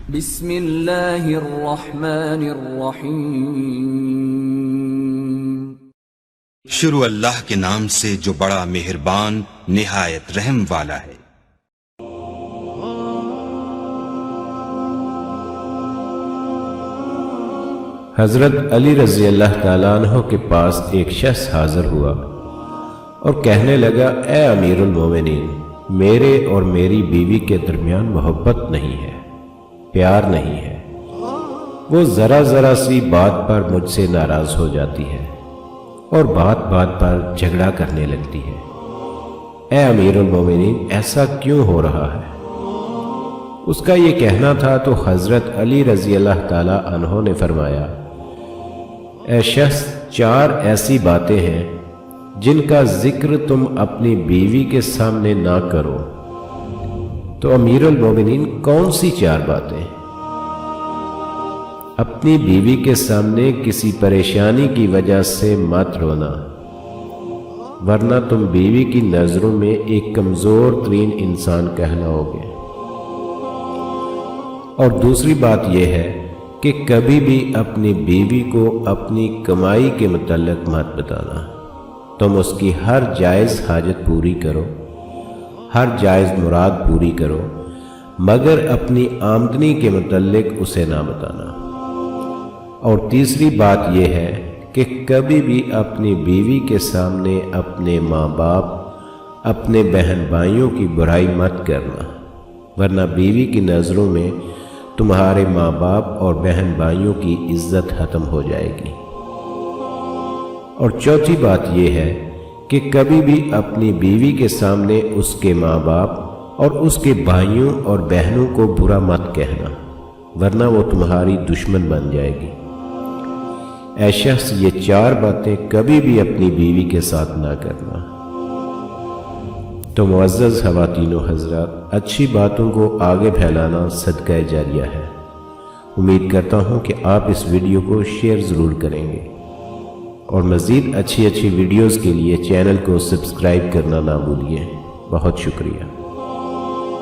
بسم اللہ الرحمن الرحیم۔ شروع اللہ کے نام سے جو بڑا مہربان نہایت رحم والا ہے۔ حضرت علی رضی اللہ تعالیٰ عنہ کے پاس ایک شخص حاضر ہوا اور کہنے لگا، اے امیر المومنین، میرے اور میری بیوی کے درمیان محبت نہیں ہے، پیار نہیں ہے۔ وہ ذرا سی بات پر مجھ سے ناراض ہو جاتی ہے اور بات پر جھگڑا کرنے لگتی ہے۔ اے امیر المومنین، ایسا کیوں ہو رہا ہے؟ اس کا یہ کہنا تھا تو حضرت علی رضی اللہ تعالیٰ عنہ نے فرمایا، اے شخص، 4 ایسی باتیں ہیں جن کا ذکر تم اپنی بیوی کے سامنے نہ کرو۔ تو امیر المومنین، کون سی 4 باتیں؟ اپنی بیوی کے سامنے کسی پریشانی کی وجہ سے مت رونا، ورنہ تم بیوی کی نظروں میں ایک کمزور ترین انسان کہلاؤ گے۔ اور دوسری بات یہ ہے کہ کبھی بھی اپنی بیوی کو اپنی کمائی کے متعلق مت بتانا۔ تم اس کی ہر جائز حاجت پوری کرو، ہر جائز مراد پوری کرو، مگر اپنی آمدنی کے متعلق اسے نہ بتانا۔ اور تیسری بات یہ ہے کہ کبھی بھی اپنی بیوی کے سامنے اپنے ماں باپ، اپنے بہن بھائیوں کی برائی مت کرنا، ورنہ بیوی کی نظروں میں تمہارے ماں باپ اور بہن بھائیوں کی عزت ختم ہو جائے گی۔ اور چوتھی بات یہ ہے کہ کبھی بھی اپنی بیوی کے سامنے اس کے ماں باپ اور اس کے بھائیوں اور بہنوں کو برا مت کہنا، ورنہ وہ تمہاری دشمن بن جائے گی۔ اے شخص، یہ 4 باتیں کبھی بھی اپنی بیوی کے ساتھ نہ کرنا۔ تو معزز خواتین و حضرات، اچھی باتوں کو آگے پھیلانا صدقہ جاریہ ہے۔ امید کرتا ہوں کہ آپ اس ویڈیو کو شیئر ضرور کریں گے، اور مزید اچھی ویڈیوز کے لیے چینل کو سبسکرائب کرنا نہ بھولیے۔ بہت شکریہ۔